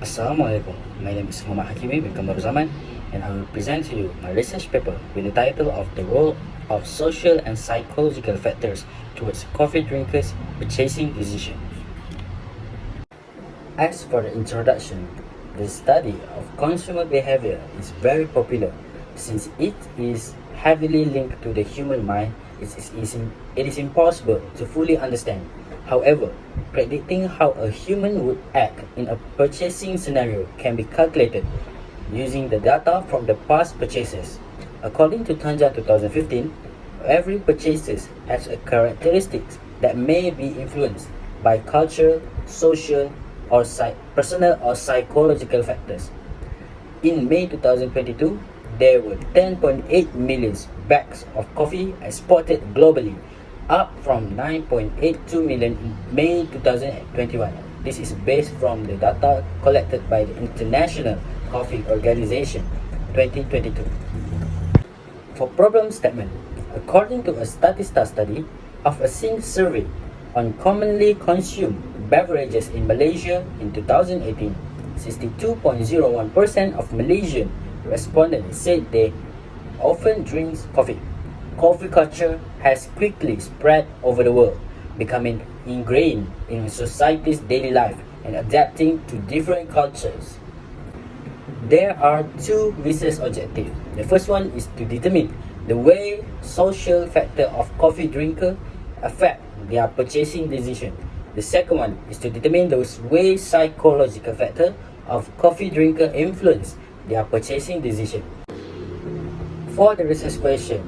Assalamualaikum. My name is Hakimi Bin Kamarul Zaman, and I will present to you my research paper with the title of The Role of Social and Psychological Factors Towards Coffee Drinkers' Purchasing Decisions. As for the introduction, the study of consumer behavior is very popular since it is heavily linked to the human mind. It is impossible to fully understand. However, predicting how a human would act in a purchasing scenario can be calculated using the data from the past purchases. According to Tanja 2015, every purchase has a characteristics that may be influenced by cultural, social, or personal or psychological factors. In May 2022, there were 10.8 million bags of coffee exported globally, up from 9.82 million in May 2021. This is based from the data collected by the International Coffee Organization 2022. For problem statement, according to a Statista study of a Sync survey on commonly consumed beverages in Malaysia in 2018, 62.01% of Malaysian respondents said they often drink coffee. Coffee culture has quickly spread over the world, becoming ingrained in society's daily life and adapting to different cultures. There are two research objectives. The first one is to determine the way social factor of coffee drinker affect their purchasing decision. The second one is to determine those ways psychological factor of coffee drinker influence their purchasing decision. For the research question,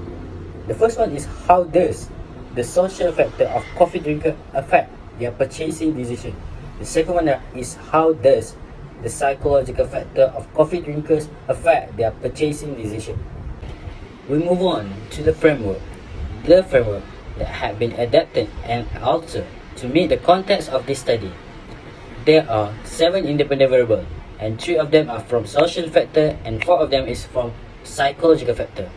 the first one is how does the social factor of coffee drinker affect their purchasing decision? The second one is how does the psychological factor of coffee drinkers affect their purchasing decision? We move on to the framework. The framework that have been adapted and altered to meet the context of this study. There are 7 independent variables, and 3 of them are from social factor and 4 of them is from psychological factor.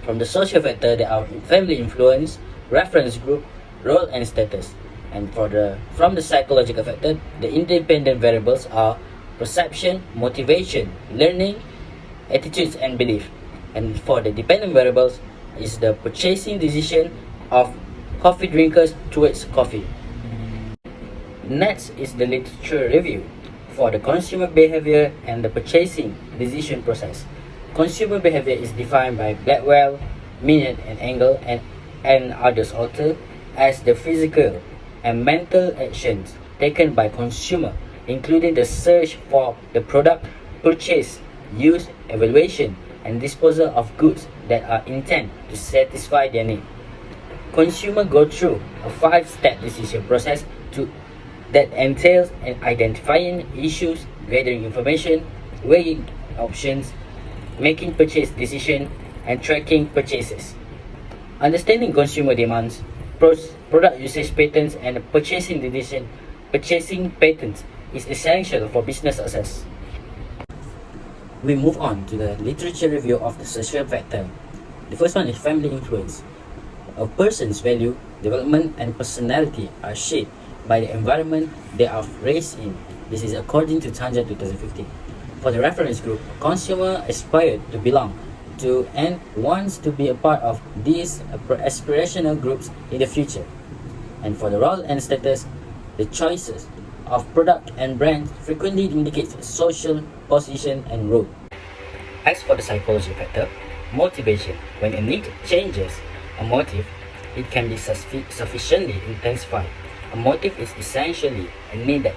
From the social factor, there are family influence, reference group, role and status. And from the psychological factor, the independent variables are perception, motivation, learning, attitudes and belief. And for the dependent variables is the purchasing decision of coffee drinkers towards coffee. Next is the literature review for the consumer behavior and the purchasing decision process. Consumer behavior is defined by Blackwell, Minot and Engel and others author as the physical and mental actions taken by consumer, including the search for the product, purchase, use, evaluation, and disposal of goods that are intended to satisfy their need. Consumer go through a 5-step decision process that entails identifying issues, gathering information, weighing options, making purchase decision, and tracking purchases. Understanding consumer demands, product usage patterns, and purchasing patterns is essential for business success. We move on to the literature review of the social factor. The first one is family influence. A person's value, development, and personality are shaped by the environment they are raised in. This is according to Tanja 2015. For the reference group, consumer aspire to belong to and wants to be a part of these aspirational groups in the future. And for the role and status, the choices of product and brand frequently indicates social position and role. As for the psychology factor, motivation. When a need changes a motive, it can be sufficiently intensified. A motive is essentially a need that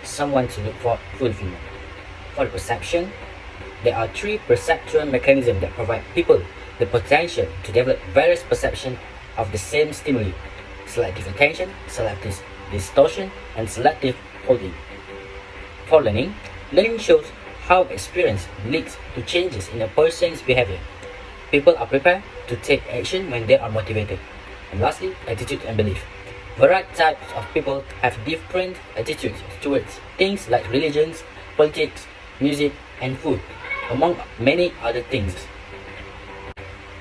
someone to look for fulfillment. For perception, there are 3 perceptual mechanisms that provide people the potential to develop various perceptions of the same stimuli: selective attention, selective distortion, and selective holding. For learning shows how experience leads to changes in a person's behavior. People are prepared to take action when they are motivated. And lastly, attitude and belief. Varied types of people have different attitudes towards things like religions, politics, music, and food, among many other things.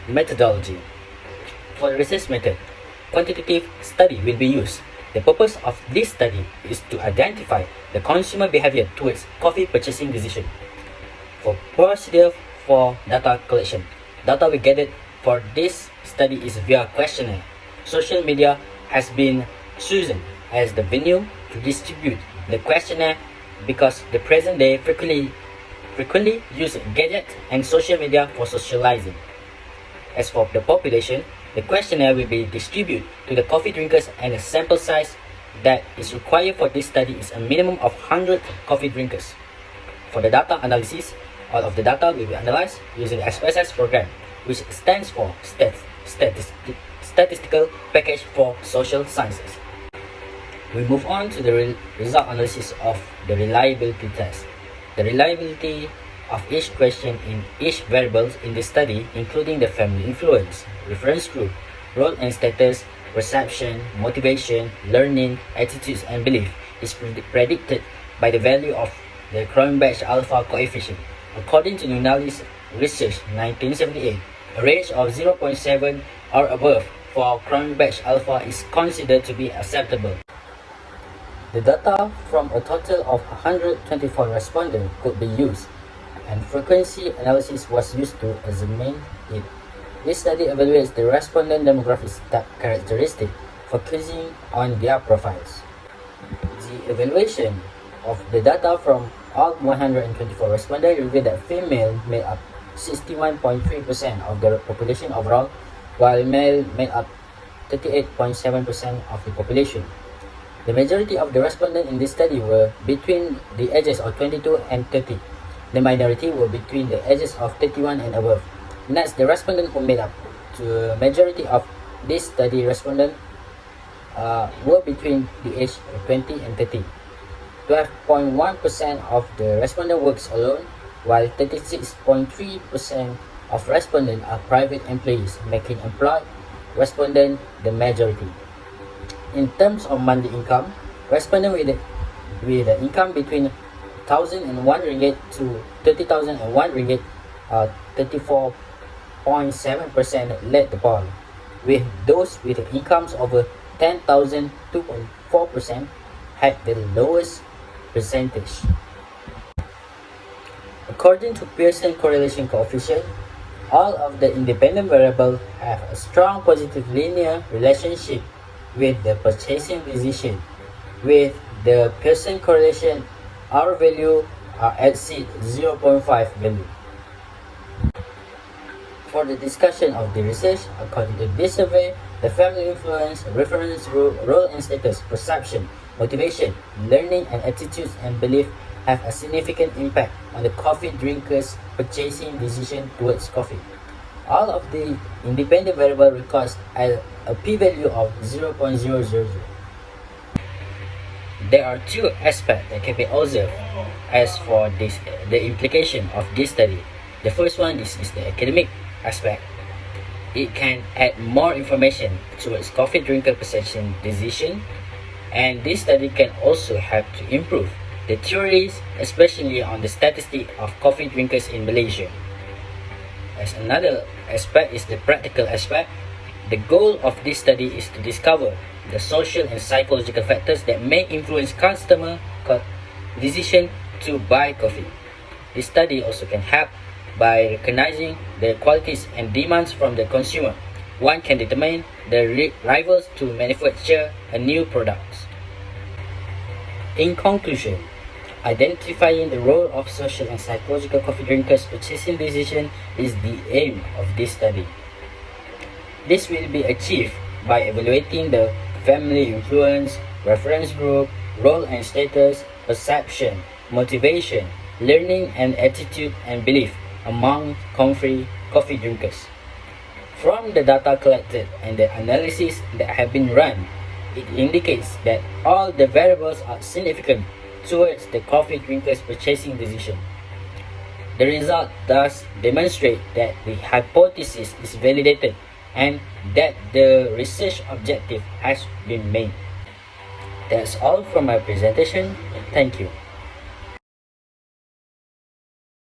Methodology. For the research method, quantitative study will be used. The purpose of this study is to identify the consumer behavior towards coffee purchasing decision. For procedure for data collection, data we gathered for this study is via questionnaire. Social media has been chosen as the venue to distribute the questionnaire because the present day frequently use gadgets and social media for socializing. As for the population, the questionnaire will be distributed to the coffee drinkers, and the sample size that is required for this study is a minimum of 100 coffee drinkers. For the data analysis, all of the data will be analyzed using the SPSS program, which stands for Statistical Package for Social Sciences. We move on to the result analysis of the reliability test. The reliability of each question in each variables in the study, including the family influence, reference group, role and status, perception, motivation, learning, attitudes, and belief, is predicted by the value of the Cronbach alpha coefficient. According to Nunalis Research 1978, a range of 0.7 or above for Cronbach alpha is considered to be acceptable. The data from a total of 124 respondents could be used, and frequency analysis was used to examine it. This study evaluates the respondent demographics characteristic, focusing on their profiles. The evaluation of the data from all 124 respondents revealed that female made up 61.3% of the population overall, while male made up 38.7% of the population. The majority of the respondents in this study were between the ages of 22 and 30. The minority were between the ages of 31 and above. Next, the respondents who made up to a majority of this study respondents were between the age of 20 and 30. 12.1% of the respondents works alone, while 36.3% of respondents are private employees, making employed respondents the majority. In terms of monthly income, respondents with the income between 1,001 ringgit to 30,001 ringgit, 34.7% led the poll, with those with incomes over 10,000, 2.4% had the lowest percentage. According to Pearson correlation coefficient, all of the independent variables have a strong positive linear relationship with the purchasing decision. With the Pearson correlation, R value exceed 0.5 value. For the discussion of the research, according to this survey, the family influence, reference group, role and status, perception, motivation, learning and attitudes and belief have a significant impact on the coffee drinkers' purchasing decision towards coffee. All of the independent variables records a p-value of 0.000. There are two aspects that can be observed as for the implication of this study. The first one is the academic aspect. It can add more information towards coffee drinker purchasing decision, and this study can also help to improve the theories, especially on the statistics of coffee drinkers in Malaysia. As another aspect is the practical aspect. The goal of this study is to discover the social and psychological factors that may influence customer decision to buy coffee. This study also can help by recognizing the qualities and demands from the consumer. One can determine the rivals to manufacture a new product. In conclusion, identifying the role of social and psychological coffee drinkers' purchasing decision is the aim of this study. This will be achieved by evaluating the family influence, reference group, role and status, perception, motivation, learning and attitude and belief among coffee drinkers. From the data collected and the analysis that have been run, it indicates that all the variables are significant towards the coffee drinkers' purchasing decision. The result thus demonstrates that the hypothesis is validated and that the research objective has been made. That's all from my presentation. Thank you.